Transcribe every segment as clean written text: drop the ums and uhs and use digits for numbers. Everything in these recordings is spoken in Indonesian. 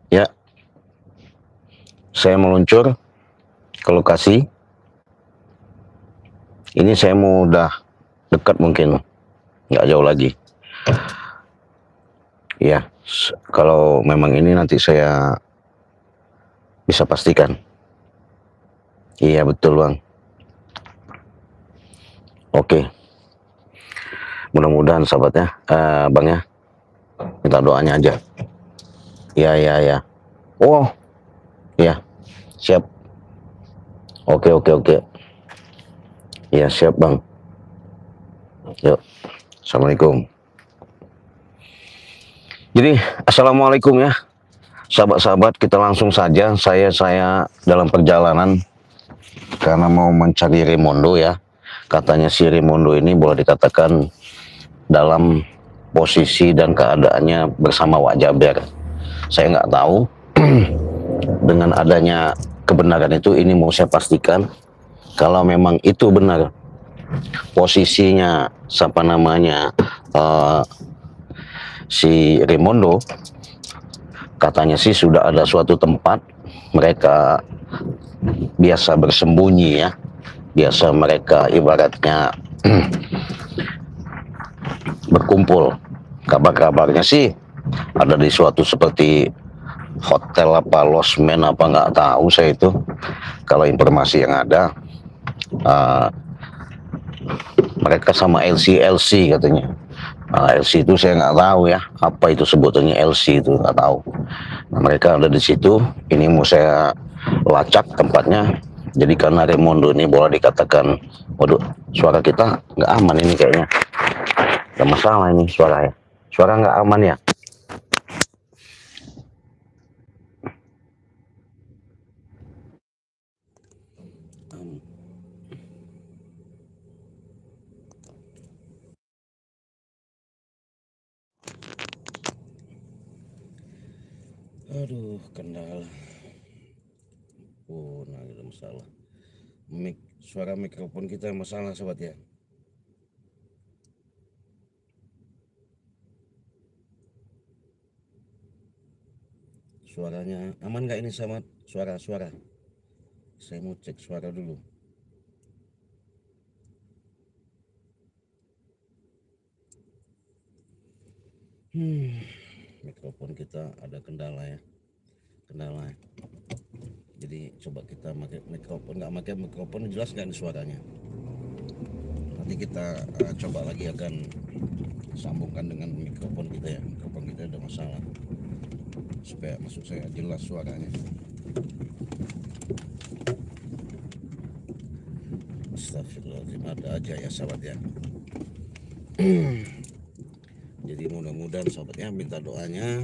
Ya, saya meluncur ke lokasi. Ini saya mau udah dekat mungkin, nggak jauh lagi. Ya, kalau memang ini nanti saya bisa pastikan. Iya betul bang. Oke, mudah-mudahan sahabatnya, bang ya, minta doanya aja. Iya iya iya. Oh, iya, siap. Oke oke oke. Iya siap bang. Yuk, assalamualaikum. Jadi assalamualaikum ya, sahabat-sahabat, kita langsung saja. Saya dalam perjalanan karena mau mencari Raymondo ya. Katanya si Raymondo ini boleh dikatakan dalam posisi dan keadaannya bersama Wak Jaber. Saya nggak tahu. Dengan adanya kebenaran itu, ini mau saya pastikan kalau memang itu benar posisinya siapa namanya, si Raymondo. Katanya sih sudah ada suatu tempat mereka biasa bersembunyi ya, biasa mereka ibaratnya berkumpul. Kabar-kabarnya sih ada di suatu seperti hotel apa losmen apa nggak tahu saya itu. Kalau informasi yang ada, uh, mereka sama LC katanya. LC itu saya nggak tahu ya, apa itu sebutannya LC itu nggak tahu. Nah, mereka ada di situ. Ini mau saya lacak tempatnya. Jadi karena Raymondo ini boleh dikatakan, waduh, suara kita nggak aman ini kayaknya. Ada masalah ini suara ya. Suara nggak aman ya. Aduh, kendala. Oh, nah ada masalah. Suara mikrofon kita masalah sobat ya. Suaranya aman nggak ini sama suara-suara? Saya mau cek suara dulu. Mikrofon kita ada kendala ya. Kendala. Jadi coba kita pakai mikrofon, nggak pakai mikrofon jelas nggak nih suaranya? Nanti kita coba lagi akan sambungkan dengan mikrofon kita ya. Mikrofon kita ada masalah supaya masuk saya jelas suaranya. Astagfirullahaladzim, ada aja ya sahabat ya. Jadi mudah-mudahan sahabatnya minta doanya,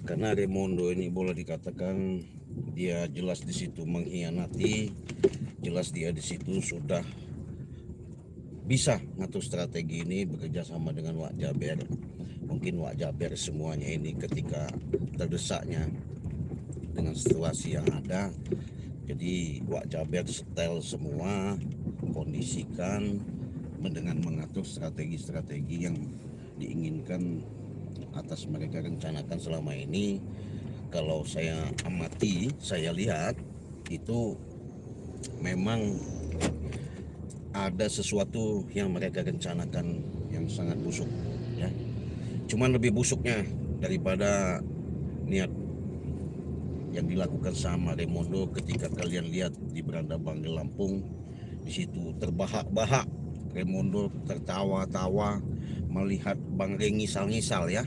karena Raymondo ini boleh dikatakan dia jelas di situ mengkhianati, jelas dia di situ sudah bisa ngatur strategi ini bekerja sama dengan Wak Jaber. Mungkin Wak Jaber semuanya ini ketika terdesaknya dengan situasi yang ada, jadi Wak Jaber setel semua, kondisikan dengan mengatur strategi-strategi yang diinginkan atas mereka rencanakan selama ini. Kalau saya amati, saya lihat itu memang ada sesuatu yang mereka rencanakan yang sangat busuk ya. Cuman lebih busuknya daripada niat yang dilakukan sama Raymondo ketika kalian lihat di beranda Bangil Lampung. Di situ terbahak-bahak Raymondo tertawa-tawa melihat Bang Rey ngisal-ngisal ya.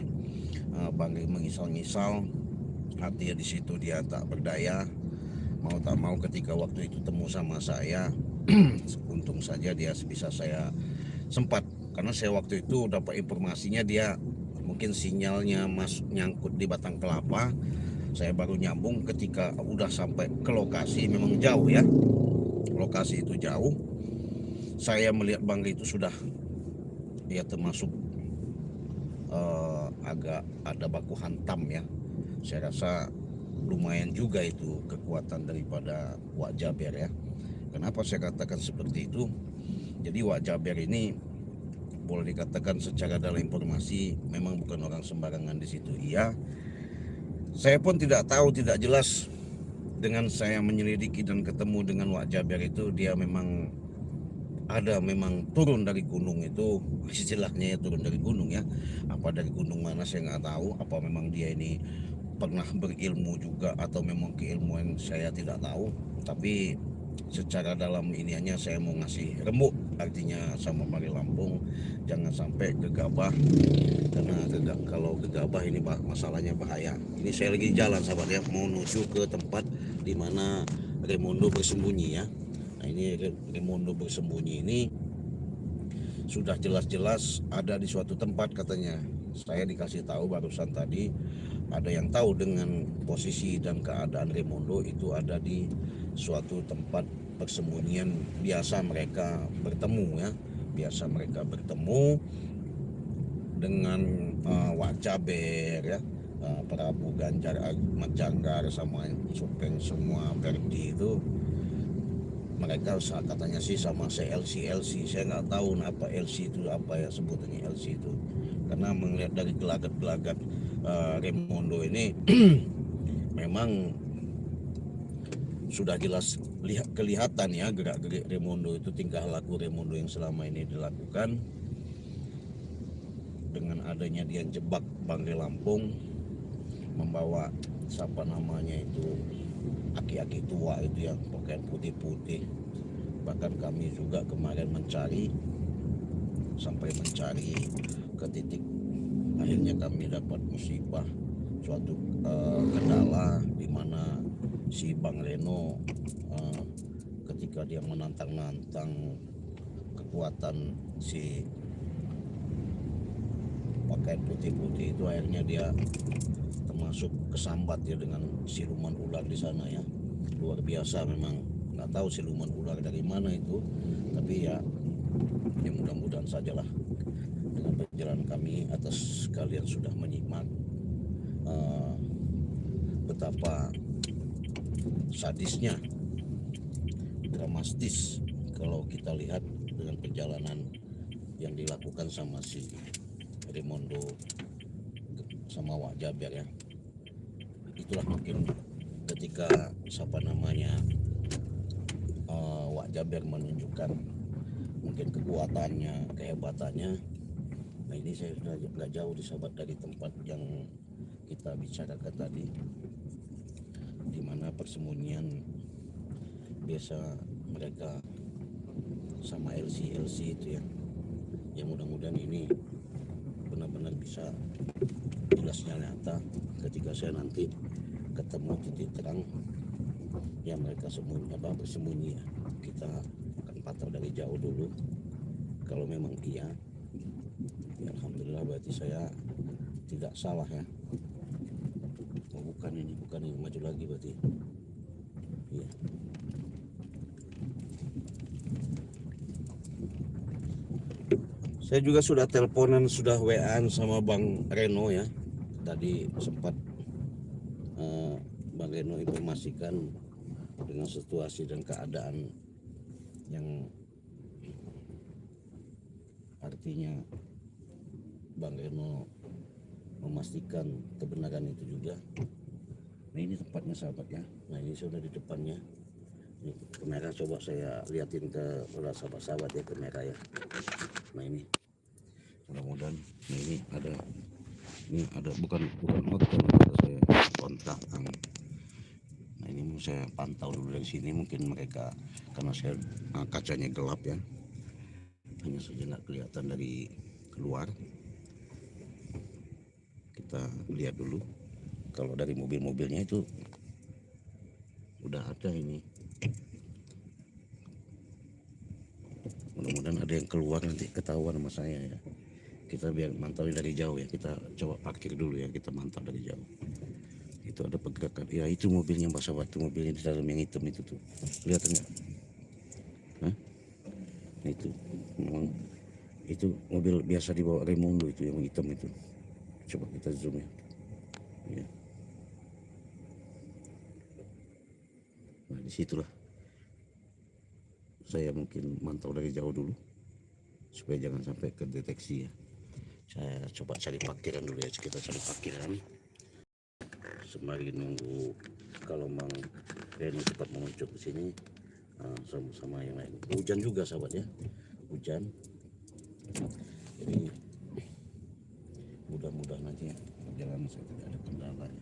Bang Rey mengisal-ngisal, artinya di situ dia tak berdaya. Mau tak mau ketika waktu itu temu sama saya, untung saja dia bisa saya sempat, karena saya waktu itu dapat informasinya dia mungkin sinyalnya masuk nyangkut di batang kelapa. Saya baru nyambung ketika udah sampai ke lokasi, memang jauh ya. Lokasi itu jauh. Saya melihat Bang Rey itu sudah dia termasuk agak ada baku hantam ya. Saya rasa lumayan juga itu kekuatan daripada Wak Jaber ya. Kenapa saya katakan seperti itu? Jadi Wak Jaber ini boleh dikatakan secara dalam informasi memang bukan orang sembarangan di situ. Iya, Saya pun tidak tahu, tidak jelas. Dengan saya menyelidiki dan ketemu dengan Wak Jaber itu, dia memang turun dari gunung itu, istilahnya ya turun dari gunung ya. Apa dari gunung mana saya nggak tahu. Apa memang dia ini pernah berilmu juga atau memang keilmuan saya tidak tahu. Tapi secara dalam iniannya saya mau ngasih rembuk, artinya sama Mari Lampung jangan sampai gegabah, karena kalau gegabah ini masalahnya bahaya. Ini saya lagi jalan sahabat ya, mau menuju ke tempat di mana Raymondo bersembunyi ya. Nah ini Raymondo bersembunyi ini sudah jelas-jelas ada di suatu tempat katanya. Saya dikasih tahu barusan tadi, ada yang tahu dengan posisi dan keadaan Raymondo itu ada di suatu tempat persembunyian biasa mereka bertemu ya. Biasa mereka bertemu dengan Wak Jaber ya, Prabu Ganjar, Ahmad Janggar sama Supeng semua Perdi itu. Mereka katanya sih sama LC, saya nggak tahu apa LC itu, apa ya sebutannya LC itu, karena melihat dari gelagat-gelagat Raymondo ini memang sudah jelas kelihatan ya gerak-gerik Raymondo itu, tingkah laku Raymondo yang selama ini dilakukan. Dengan adanya dia jebak Banggai Lampung, membawa siapa namanya itu aki-aki tua itu yang pakaian putih-putih. Bahkan kami juga kemarin sampai mencari ke titik akhirnya kami dapat musibah, suatu kendala di mana si Bang Reno ketika dia menantang-nantang kekuatan si pakaian putih-putih itu, akhirnya dia termasuk kesambat ya dengan siluman ular di sana ya. Luar biasa memang, nggak tahu siluman ular dari mana itu, tapi ya mudah-mudahan sajalah dengan perjalanan kami atas kalian sudah menyimak betapa sadisnya, dramatis kalau kita lihat dengan perjalanan yang dilakukan sama si Raymondo sama Wak Jaber ya. Itulah mungkin ketika siapa namanya Wak Jaber menunjukkan mungkin kekuatannya, kehebatannya. Nah ini saya sudah nggak jauh di sahabat dari tempat yang kita bicarakan tadi, di mana persembunyian biasa mereka sama LC itu ya. Yang mudah-mudahan ini benar-benar bisa jelasnya nyata ketika saya nanti ketemu titik terang ya mereka bersembunyi ya. Kita akan pantau dari jauh dulu. Kalau memang iya ya alhamdulillah, berarti saya tidak salah ya. Oh bukan ini maju lagi berarti iya. Saya juga sudah teleponan, sudah WA-an sama Bang Reno ya. Tadi sempat Bang Reno informasikan dengan situasi dan keadaan yang artinya Bang Reno memastikan kebenaran itu juga. Nah ini tempatnya sahabat ya. Nah ini sudah di depannya. Ini kamera coba saya liatin ke sahabat-sahabat ya, kamera ya. Nah ini mudah-mudahan ini ada bukan hotel, saya kontak. Nah ini mau saya pantau dulu dari sini, mungkin mereka karena saya kacanya gelap ya, hanya saja nggak kelihatan dari luar. Kita lihat dulu. Kalau dari mobil-mobilnya itu udah ada ini. Mudah-mudahan ada yang keluar nanti ketahuan sama saya ya. Kita biar mantau dari jauh ya. Kita coba parkir dulu ya. Kita mantau dari jauh. Itu ada pergerakan. Ya itu mobilnya Mbak Sahabat. Itu mobilnya di dalam yang hitam itu tuh. Kelihatan nggak? Hah? Nah, itu memang itu mobil biasa dibawa Raymondo itu yang hitam itu. Coba kita zoom ya. Ya. Nah disitulah saya mungkin mantau dari jauh dulu supaya jangan sampai kedeteksi ya. Saya coba cari parkiran dulu ya, kita cari parkiran sembari nunggu kalau Bang Reni cepat menguncur ke sini, sama-sama yang lain. Hujan juga sahabat ya, hujan. Jadi mudah-mudahan nanti perjalanan saya tidak ada kendala ya.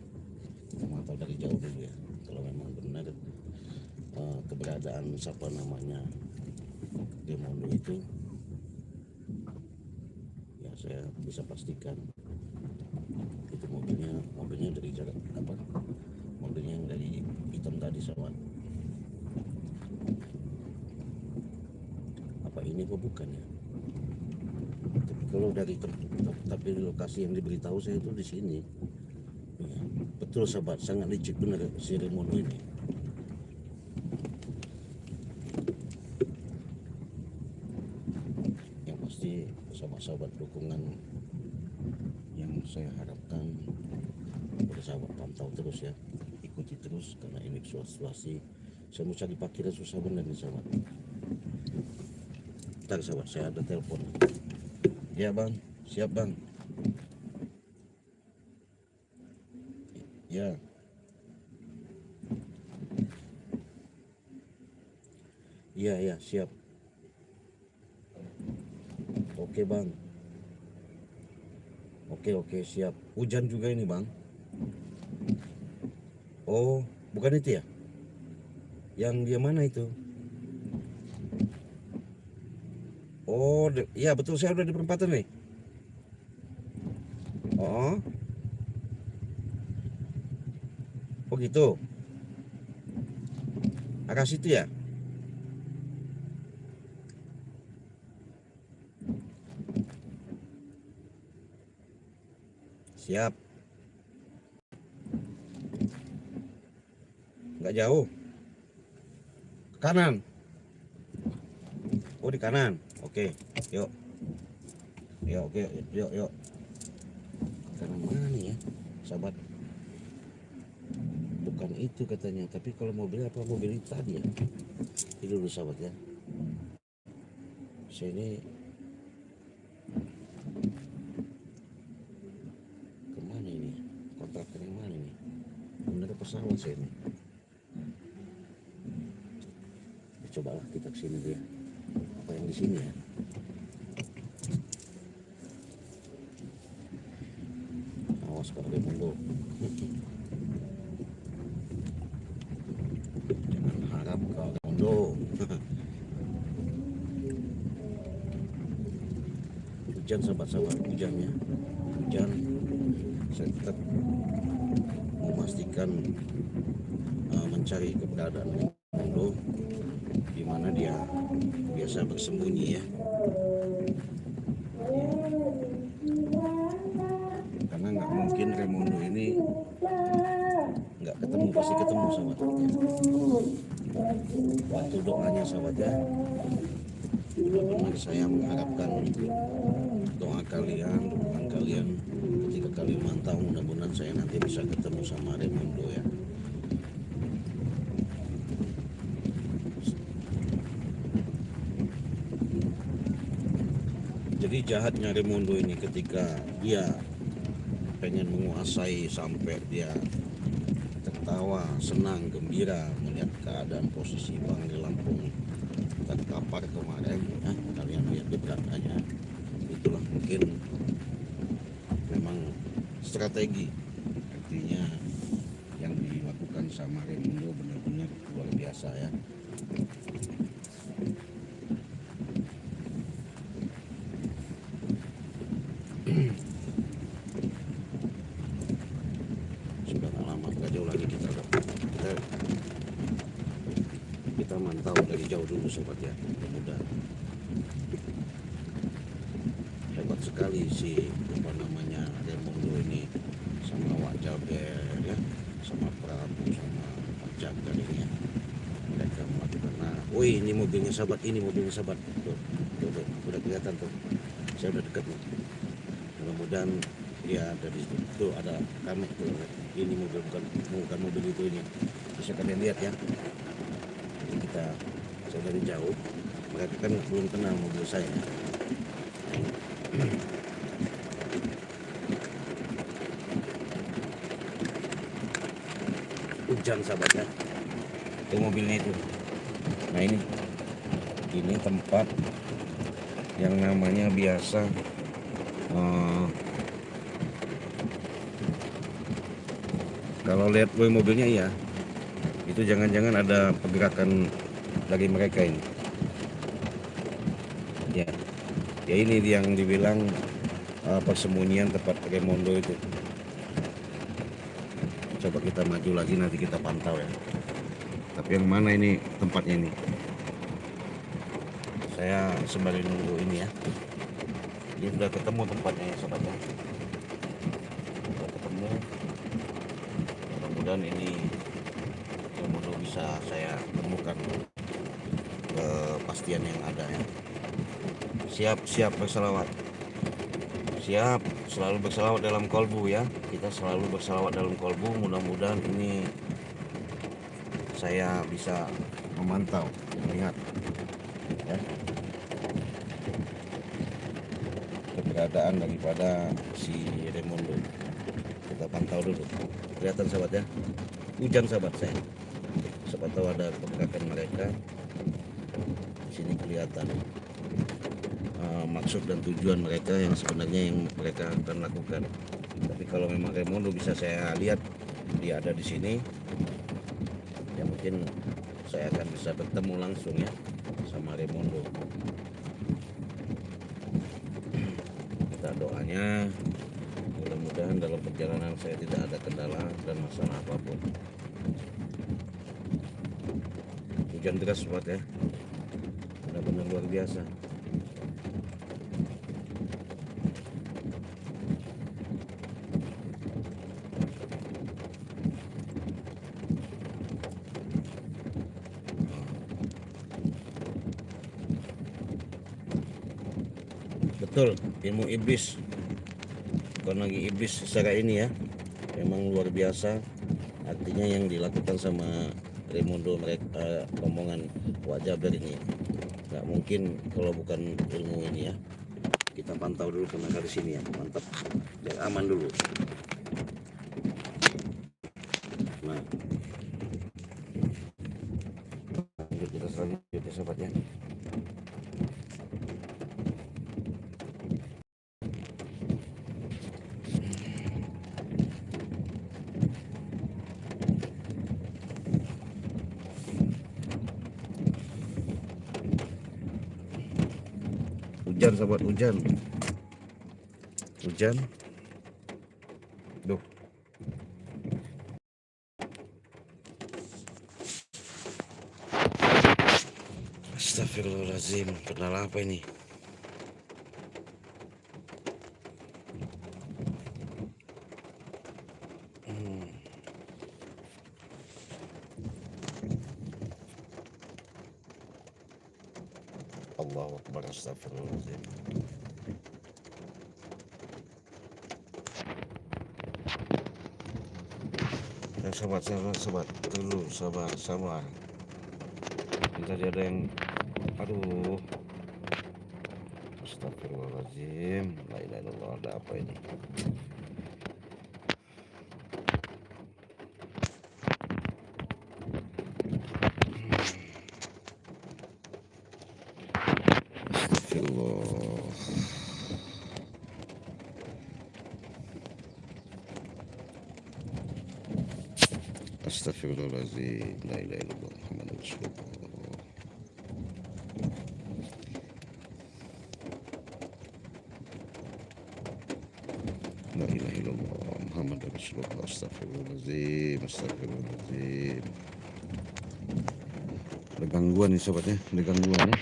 Kita mantau dari jauh dulu ya, kalau memang benar keberadaan siapa namanya Raimondo itu, ya saya bisa pastikan itu mobilnya dari jarak apa, mobilnya yang dari hitam tadi sahabat. Apa ini kok bukan ya? Tapi kalau dari tapi lokasi yang diberitahu saya itu di sini. Ya, betul sahabat, sangat licik benar si Raimondo ini. Yang pasti sahabat-sahabat dukungan yang saya harapkan pada sahabat pantau terus ya, ikuti terus karena ini situasi saya mau cari parkir susah benar nih sahabat. Ntar sahabat, saya ada telepon. Ya Bang, siap Bang. Ya. Iya siap. Oke Bang. Oke siap. Hujan juga ini Bang. Oh, bukan itu ya? Yang dia mana itu? Oh, iya betul, saya udah di perempatan nih. Oh gitu. Arah situ ya? Siap. Nggak jauh. Kanan. Oh di kanan. Oke, yuk. Yuk. Kanan mana nih ya, sahabat? Bukan itu katanya, tapi kalau mobil apa mobil itu tadi ya? Ini dulu sahabat ya. Saya ini kemana ini? Kontrakan yang mana ini? Bener pesawat saya ini. Cobalah kita kesini dia. Apa yang di sini ya? Awas kalau Raimondo. Jangan harap kalau Raimondo. Hujan sahabat-sahabat, hujannya. Hujan. Saya tetap memastikan mencari keberadaan Raimondo di mana dia biasa bersembunyi ya. Karena nggak mungkin Raimondo ini nggak ketemu, pasti ketemu sahabat. Waktu doanya sahabat ya. Benar saya mengharapkan doa kalian, dukungan kalian ketika kalian mantau, mudah-mudahan saya nanti bisa ketemu sama Raimondo ya. Jadi jahatnya Raimondo ini ketika dia pengen menguasai sampai dia tertawa, senang, gembira melihat keadaan posisi Bang di Lampung terkapar kemarin. Kalian lihat di belakangnya, itulah mungkin memang strategi. Artinya yang dilakukan sama Raimondo benar-benar luar biasa ya. Sudah gak lama, gak jauh lagi kita mantau dari jauh dulu sobat ya. Mudah hebat sekali si apa namanya Raimondo ini sama Wak Jaber ya, sama Prabu, sama Pak Jagar ini ya. Mereka melakukan, wih ini mobilnya sahabat, tuh, udah kelihatan tuh, saya udah dekat nih. Mudah-mudahan dia ada di situ, tuh ada kamek tuh. Ini mobil bukan mobil itu, ini bisa kalian lihat ya. Jadi saya dari jauh, mereka kan belum kenal mobil saya. hujan sahabatnya. Itu mobilnya itu. Nah ini tempat yang namanya biasa kalau lihat mobilnya ya, itu jangan-jangan ada pergerakan dari mereka ini. Ya ini yang dibilang persembunyian tempat Raimondo itu. Coba kita maju lagi, nanti kita pantau ya. Tapi yang mana ini tempatnya ini? Saya sembari nunggu ini ya. Ini sudah ketemu tempatnya ya sobatnya. Sudah ketemu. Mudah-mudahan ini Raimondo bisa saya temukan kepastian yang ada ya. Siap berselawat. Siap selalu berselawat dalam kolbu ya. Kita selalu berselawat dalam kolbu. Mudah-mudahan ini saya bisa memantau, melihat ya, keberadaan daripada si Raimondo. Kita pantau dulu. Kelihatan sahabat ya. Hujan sahabat saya. Siapa tahu ada pergerakan mereka. Di sini kelihatan maksud dan tujuan mereka yang sebenarnya yang mereka akan lakukan. Tapi kalau memang Raimondo bisa saya lihat dia ada di sini, ya mungkin saya akan bisa bertemu langsung ya sama Raimondo. Kita doanya mudah-mudahan dalam perjalanan saya tidak ada kendala dan masalah apapun. Hujan deras sobat ya, benar-benar luar biasa. Betul, ilmu iblis, bukan lagi iblis secara ini ya, memang luar biasa. Artinya yang dilakukan sama Raimondo mereka, rombongan Wak Jaber ini nggak mungkin kalau bukan ilmu ini ya. Kita pantau dulu tenaga di sini ya, mantap, biar aman dulu. Nah, lanjut kita selanjutnya sobatnya. Hujan sahabat, hujan. Duh. Astagfirullahaladzim, kenal apa ini? Allahu Akbar, astagfirullahaladzim. Ya, sobat dulu, sabar. Tadi ada yang, aduh, astagfirullahaladzim, la ilaha illallah, ada apa ini? Astagfirullahaladzim, la ilaha illallah, Muhammadur Rasulullah. La ilaha illallah, Muhammadur Rasulullah. Astagfirullahaladzim. Ada gangguan nih sobatnya, ada gangguan ya.